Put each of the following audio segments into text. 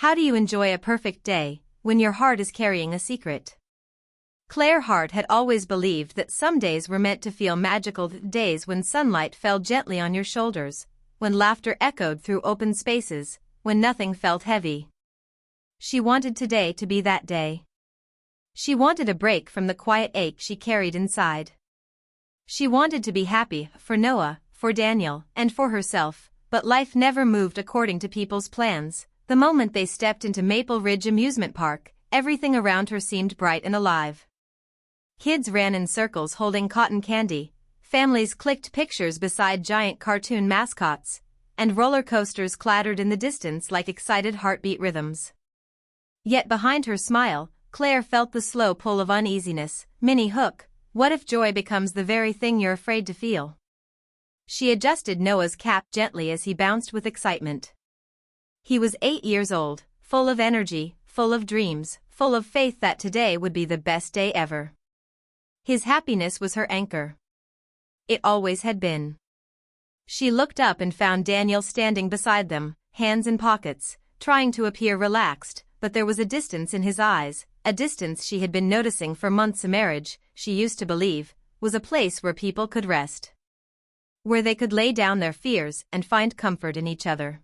How do you enjoy a perfect day when your heart is carrying a secret? Claire Hart had always believed that some days were meant to feel magical, days when sunlight fell gently on your shoulders, when laughter echoed through open spaces, when nothing felt heavy. She wanted today to be that day. She wanted a break from the quiet ache she carried inside. She wanted to be happy for Noah, for Daniel, and for herself, but life never moved according to people's plans. The moment they stepped into Maple Ridge Amusement Park, everything around her seemed bright and alive. Kids ran in circles holding cotton candy, families clicked pictures beside giant cartoon mascots, and roller coasters clattered in the distance like excited heartbeat rhythms. Yet behind her smile, Claire felt the slow pull of uneasiness. Minnie Hook, what if joy becomes the very thing you're afraid to feel? She adjusted Noah's cap gently as he bounced with excitement. He was 8 years old, full of energy, full of dreams, full of faith that today would be the best day ever. His happiness was her anchor. It always had been. She looked up and found Daniel standing beside them, hands in pockets, trying to appear relaxed, but there was a distance in his eyes, a distance she had been noticing for months. A marriage, she used to believe, was a place where people could rest, where they could lay down their fears and find comfort in each other.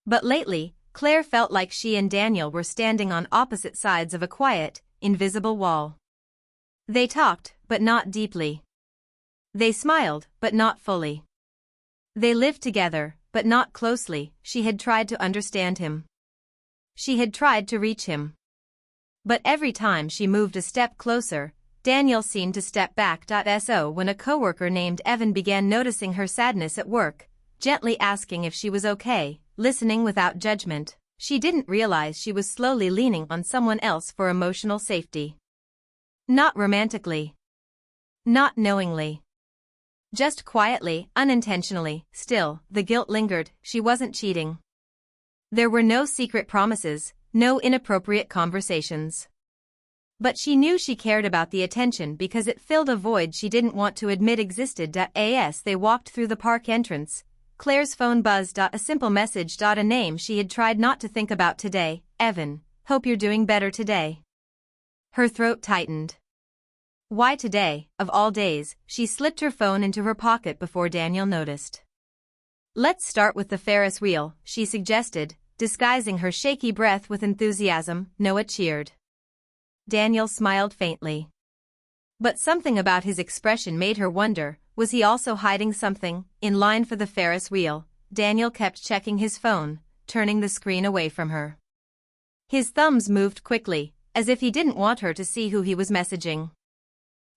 But lately, Claire felt like she and Daniel were standing on opposite sides of a quiet, invisible wall. They talked, but not deeply. They smiled, but not fully. They lived together, but not closely. She had tried to understand him. She had tried to reach him. But every time she moved a step closer, Daniel seemed to step back. So when a coworker named Evan began noticing her sadness at work, gently asking if she was okay, listening without judgment, she didn't realize she was slowly leaning on someone else for emotional safety. Not romantically. Not knowingly. Just quietly, unintentionally. Still, the guilt lingered. She wasn't cheating. There were no secret promises, no inappropriate conversations. But she knew she cared about the attention because it filled a void she didn't want to admit existed. As they walked through the park entrance, Claire's phone buzzed. A simple message. A name she had tried not to think about today. Evan, hope you're doing better today. Her throat tightened. Why today, of all days? She slipped her phone into her pocket before Daniel noticed. Let's start with the Ferris wheel, she suggested, disguising her shaky breath with enthusiasm. Noah cheered. Daniel smiled faintly. But something about his expression made her wonder, was he also hiding something? In line for the Ferris wheel, Daniel kept checking his phone, turning the screen away from her. His thumbs moved quickly, as if he didn't want her to see who he was messaging.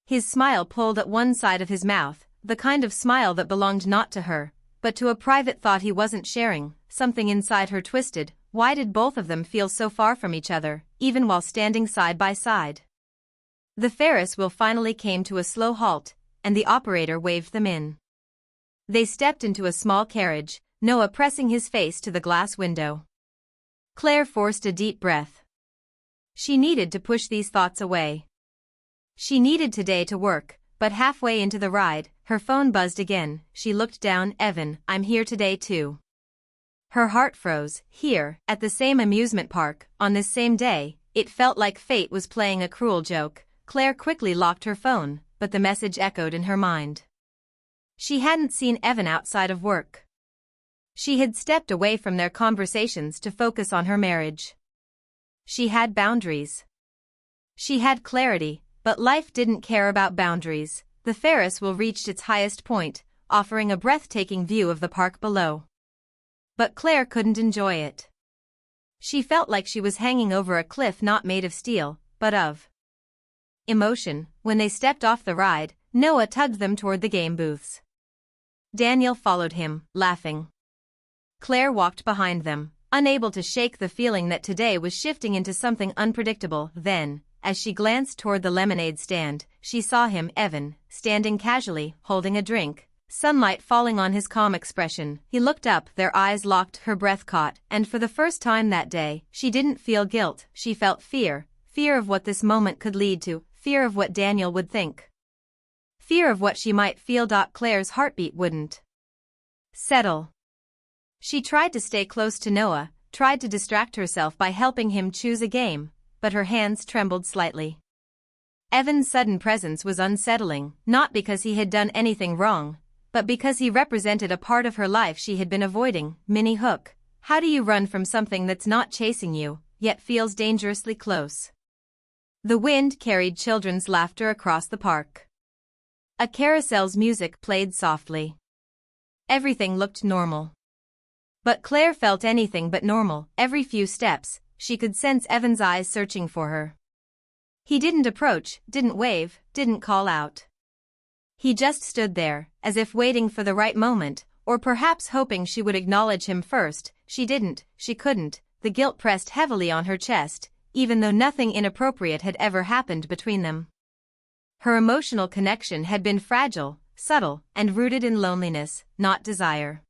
His smile pulled at one side of his mouth, the kind of smile that belonged not to her, but to a private thought he wasn't sharing. Something inside her twisted. Why did both of them feel so far from each other, even while standing side by side? The Ferris wheel finally came to a slow halt, and the operator waved them in. They stepped into a small carriage, Noah pressing his face to the glass window. Claire forced a deep breath. She needed to push these thoughts away. She needed today to work, but halfway into the ride, her phone buzzed again. She looked down. Evan, I'm here today too. Her heart froze. Here, at the same amusement park, on this same day, it felt like fate was playing a cruel joke. Claire quickly locked her phone, but the message echoed in her mind. She hadn't seen Evan outside of work. She had stepped away from their conversations to focus on her marriage. She had boundaries. She had clarity, but life didn't care about boundaries. The Ferris wheel reached its highest point, offering a breathtaking view of the park below. But Claire couldn't enjoy it. She felt like she was hanging over a cliff not made of steel, but of emotion. When they stepped off the ride, Noah tugged them toward the game booths. Daniel followed him, laughing. Claire walked behind them, unable to shake the feeling that today was shifting into something unpredictable. Then, as she glanced toward the lemonade stand, she saw him, Evan, standing casually, holding a drink, sunlight falling on his calm expression. He looked up, their eyes locked, her breath caught, and for the first time that day, she didn't feel guilt, she felt fear, fear of what this moment could lead to, fear of what Daniel would think. Fear of what she might feel. Claire's heartbeat wouldn't settle. She tried to stay close to Noah, tried to distract herself by helping him choose a game, but her hands trembled slightly. Evan's sudden presence was unsettling, not because he had done anything wrong, but because he represented a part of her life she had been avoiding. Minnie Hook, how do you run from something that's not chasing you, yet feels dangerously close? The wind carried children's laughter across the park. A carousel's music played softly. Everything looked normal. But Claire felt anything but normal. Every few steps, she could sense Evan's eyes searching for her. He didn't approach, didn't wave, didn't call out. He just stood there, as if waiting for the right moment, or perhaps hoping she would acknowledge him first. She didn't, she couldn't. The guilt pressed heavily on her chest, even though nothing inappropriate had ever happened between them. Her emotional connection had been fragile, subtle, and rooted in loneliness, not desire.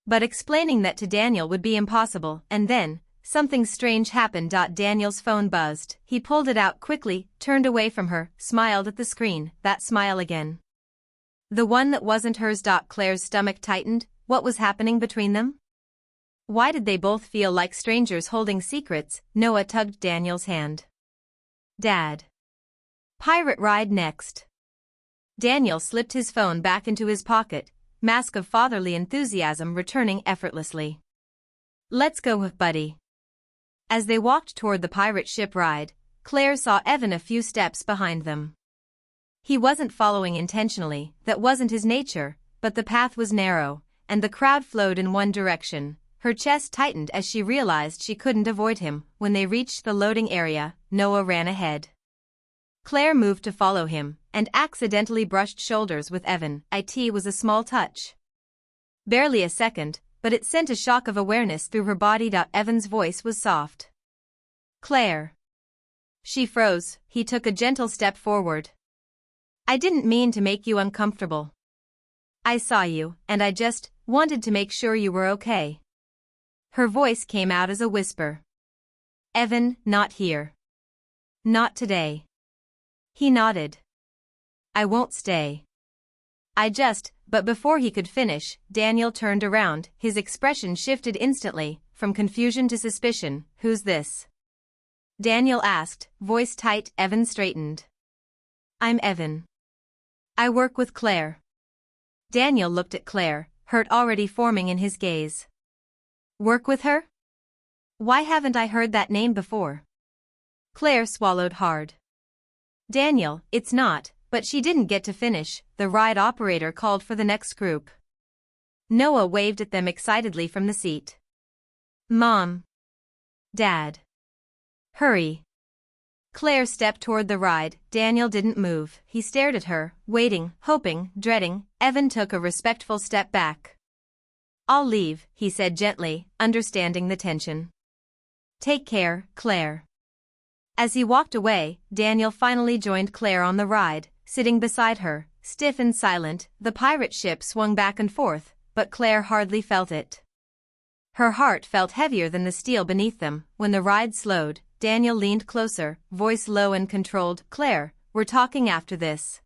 But explaining that to Daniel would be impossible, and then, something strange happened. Daniel's phone buzzed. He pulled it out quickly, turned away from her, smiled at the screen, that smile again. The one that wasn't hers. Claire's stomach tightened. What was happening between them? Why did they both feel like strangers holding secrets? Noah tugged Daniel's hand. Dad. Pirate ride next. Daniel slipped his phone back into his pocket, mask of fatherly enthusiasm returning effortlessly. Let's go, buddy. As they walked toward the pirate ship ride, Claire saw Evan a few steps behind them. He wasn't following intentionally, that wasn't his nature, but the path was narrow, and the crowd flowed in one direction. Her chest tightened as she realized she couldn't avoid him. When they reached the loading area, Noah ran ahead. Claire moved to follow him, and accidentally brushed shoulders with Evan. It was a small touch. Barely a second, but it sent a shock of awareness through her body. Evan's voice was soft. Claire. She froze. He took a gentle step forward. I didn't mean to make you uncomfortable. I saw you, and I just wanted to make sure you were okay. Her voice came out as a whisper. Evan, not here. Not today. He nodded. I won't stay. But before he could finish, Daniel turned around. His expression shifted instantly, from confusion to suspicion. Who's this? Daniel asked, voice tight. Evan straightened. I'm Evan. I work with Claire. Daniel looked at Claire, hurt already forming in his gaze. Work with her? Why haven't I heard that name before? Claire swallowed hard. Daniel, it's not, but she didn't get to finish. The ride operator called for the next group. Noah waved at them excitedly from the seat. Mom. Dad. Hurry. Claire stepped toward the ride. Daniel didn't move. He stared at her, waiting, hoping, dreading. Evan took a respectful step back. I'll leave, he said gently, understanding the tension. Take care, Claire. As he walked away, Daniel finally joined Claire on the ride, sitting beside her, stiff and silent. The pirate ship swung back and forth, but Claire hardly felt it. Her heart felt heavier than the steel beneath them. When the ride slowed, Daniel leaned closer, voice low and controlled. Claire, we're talking after this.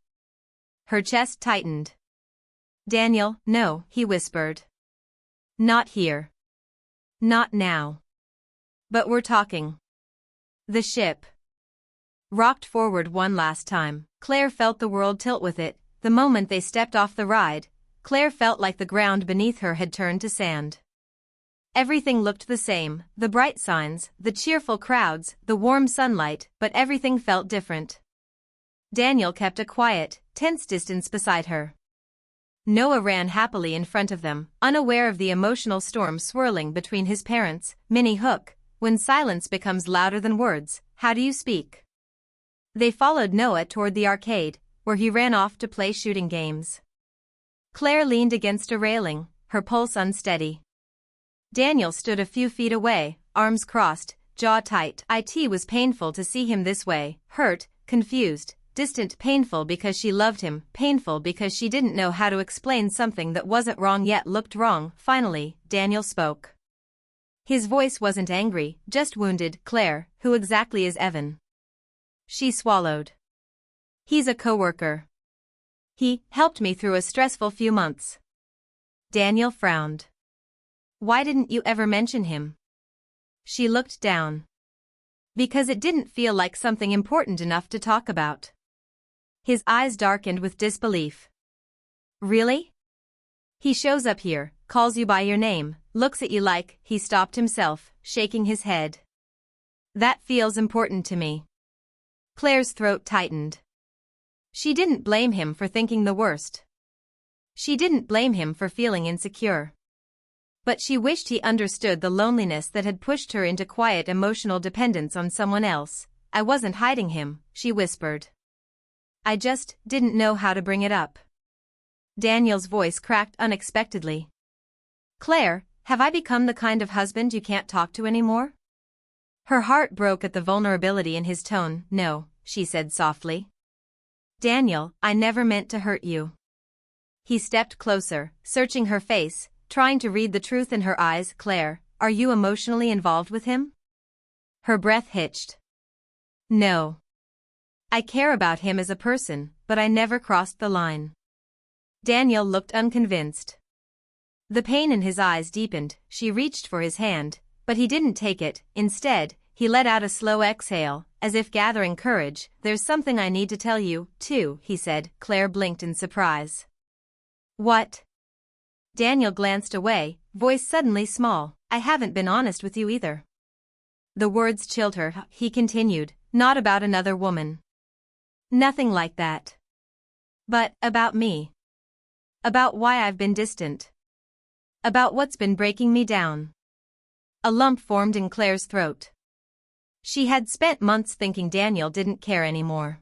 Her chest tightened. Daniel, no, he whispered. Not here. Not now. But we're talking. The ship rocked forward one last time. Claire felt the world tilt with it. The moment they stepped off the ride, Claire felt like the ground beneath her had turned to sand. Everything looked the same, the bright signs, the cheerful crowds, the warm sunlight, but everything felt different. Daniel kept a quiet, tense distance beside her. Noah ran happily in front of them, unaware of the emotional storm swirling between his parents. Minnie Hook, when silence becomes louder than words, how do you speak? They followed Noah toward the arcade, where he ran off to play shooting games. Claire leaned against a railing, her pulse unsteady. Daniel stood a few feet away, arms crossed, jaw tight. It was painful to see him this way, hurt, confused, distant. Painful because she loved him, painful because she didn't know how to explain something that wasn't wrong yet looked wrong. Finally, Daniel spoke. His voice wasn't angry, just wounded. Claire, who exactly is Evan? She swallowed. He's a coworker. He helped me through a stressful few months. Daniel frowned. Why didn't you ever mention him? She looked down. Because it didn't feel like something important enough to talk about. His eyes darkened with disbelief. Really? He shows up here, calls you by your name, looks at you like, he stopped himself, shaking his head. That feels important to me. Claire's throat tightened. She didn't blame him for thinking the worst. She didn't blame him for feeling insecure. But she wished he understood the loneliness that had pushed her into quiet emotional dependence on someone else. I wasn't hiding him, she whispered. I just didn't know how to bring it up. Daniel's voice cracked unexpectedly. Claire, have I become the kind of husband you can't talk to anymore? Her heart broke at the vulnerability in his tone. No, she said softly. Daniel, I never meant to hurt you. He stepped closer, searching her face, trying to read the truth in her eyes. Claire, are you emotionally involved with him? Her breath hitched. No. I care about him as a person, but I never crossed the line. Daniel looked unconvinced. The pain in his eyes deepened. She reached for his hand, but he didn't take it. Instead, he let out a slow exhale, as if gathering courage. There's something I need to tell you, too, he said. Claire blinked in surprise. What? Daniel glanced away, voice suddenly small. I haven't been honest with you either. The words chilled her. He continued, not about another woman. Nothing like that. But, about me. About why I've been distant. About what's been breaking me down. A lump formed in Claire's throat. She had spent months thinking Daniel didn't care anymore.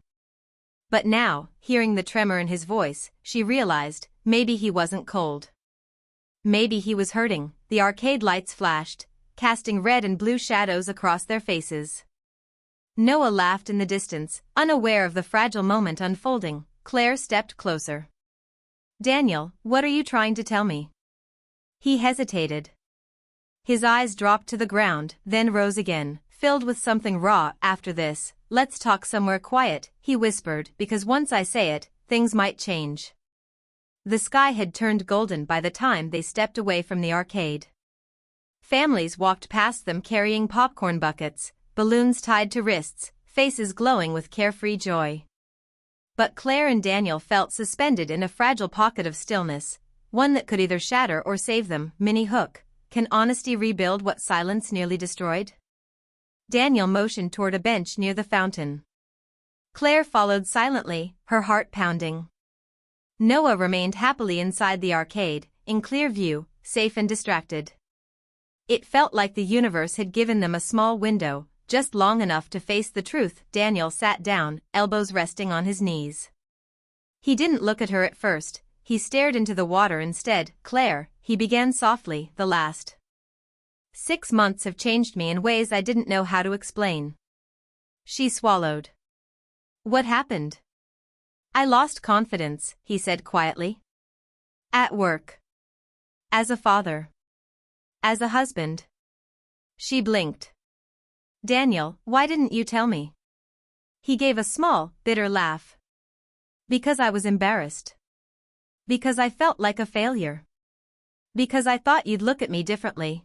But now, hearing the tremor in his voice, she realized, maybe he wasn't cold. Maybe he was hurting. The arcade lights flashed, casting red and blue shadows across their faces. Noah laughed in the distance, unaware of the fragile moment unfolding. Claire stepped closer. Daniel, what are you trying to tell me? He hesitated. His eyes dropped to the ground, then rose again, filled with something raw. After this, let's talk somewhere quiet, he whispered, because once I say it, things might change. The sky had turned golden by the time they stepped away from the arcade. Families walked past them carrying popcorn buckets, balloons tied to wrists, faces glowing with carefree joy. But Claire and Daniel felt suspended in a fragile pocket of stillness, one that could either shatter or save them. Minnie Hook, can honesty rebuild what silence nearly destroyed? Daniel motioned toward a bench near the fountain. Claire followed silently, her heart pounding. Noah remained happily inside the arcade, in clear view, safe and distracted. It felt like the universe had given them a small window, just long enough to face the truth. Daniel sat down, elbows resting on his knees. He didn't look at her at first, he stared into the water instead. Claire, he began softly, the last 6 months have changed me in ways I didn't know how to explain. She swallowed. What happened? I lost confidence, he said quietly. At work. As a father. As a husband. She blinked. Daniel, why didn't you tell me? He gave a small, bitter laugh. Because I was embarrassed. Because I felt like a failure. Because I thought you'd look at me differently.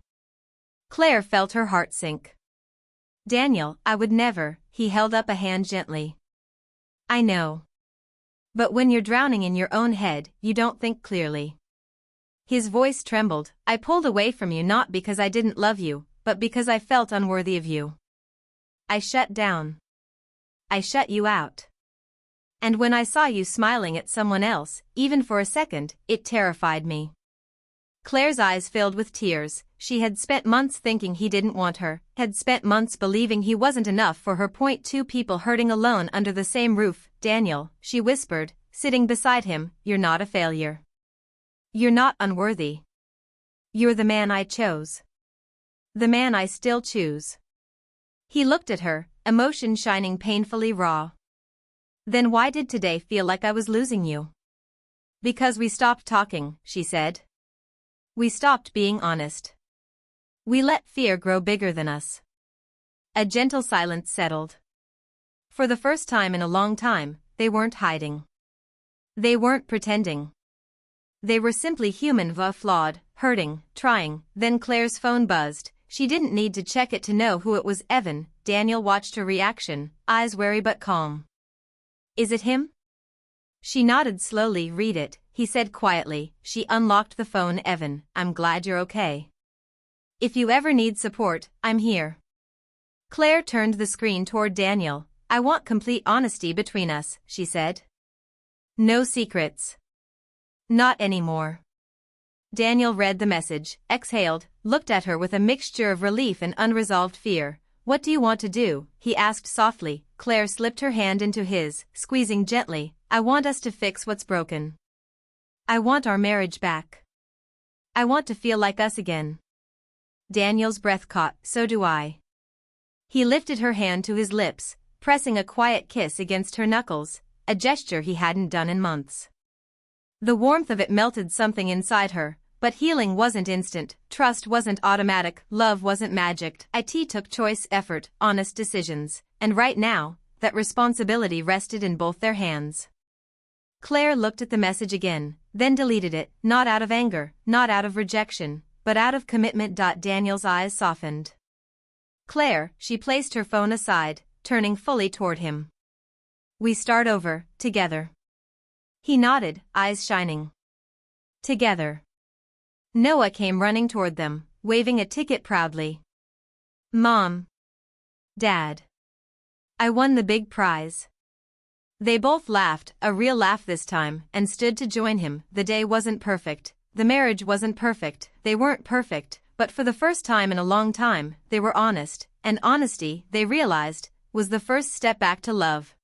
Claire felt her heart sink. Daniel, I would never, he held up a hand gently. I know. But when you're drowning in your own head, you don't think clearly. His voice trembled. I pulled away from you not because I didn't love you, but because I felt unworthy of you. I shut down. I shut you out. And when I saw you smiling at someone else, even for a second, it terrified me. Claire's eyes filled with tears. She had spent months thinking he didn't want her, had spent months believing he wasn't enough for her. Two people hurting alone under the same roof. Daniel, she whispered, sitting beside him, you're not a failure. You're not unworthy. You're the man I chose. The man I still choose. He looked at her, emotion shining painfully raw. Then why did today feel like I was losing you? Because we stopped talking, she said. We stopped being honest. We let fear grow bigger than us. A gentle silence settled. For the first time in a long time, they weren't hiding. They weren't pretending. They were simply human, flawed, hurting, trying. Then Claire's phone buzzed. She didn't need to check it to know who it was. Evan. Daniel watched her reaction, eyes wary but calm. Is it him? She nodded slowly. Read it, he said quietly. She unlocked the phone. Evan, I'm glad you're okay. If you ever need support, I'm here. Claire turned the screen toward Daniel. I want complete honesty between us, she said. No secrets. Not anymore. Daniel read the message, exhaled, looked at her with a mixture of relief and unresolved fear. What do you want to do? He asked softly. Claire slipped her hand into his, squeezing gently. I want us to fix what's broken. I want our marriage back. I want to feel like us again. Daniel's breath caught. So do I. He lifted her hand to his lips, pressing a quiet kiss against her knuckles, a gesture he hadn't done in months. The warmth of it melted something inside her, but healing wasn't instant, trust wasn't automatic, love wasn't magic. It took choice, effort, honest decisions, and right now, that responsibility rested in both their hands. Claire looked at the message again, then deleted it, not out of anger, not out of rejection, but out of commitment. Daniel's eyes softened. Claire, she placed her phone aside, turning fully toward him. We start over, together. He nodded, eyes shining. Together. Noah came running toward them, waving a ticket proudly. Mom. Dad. I won the big prize. They both laughed, a real laugh this time, and stood to join him. The day wasn't perfect, the marriage wasn't perfect, they weren't perfect, but for the first time in a long time, they were honest, and honesty, they realized, was the first step back to love.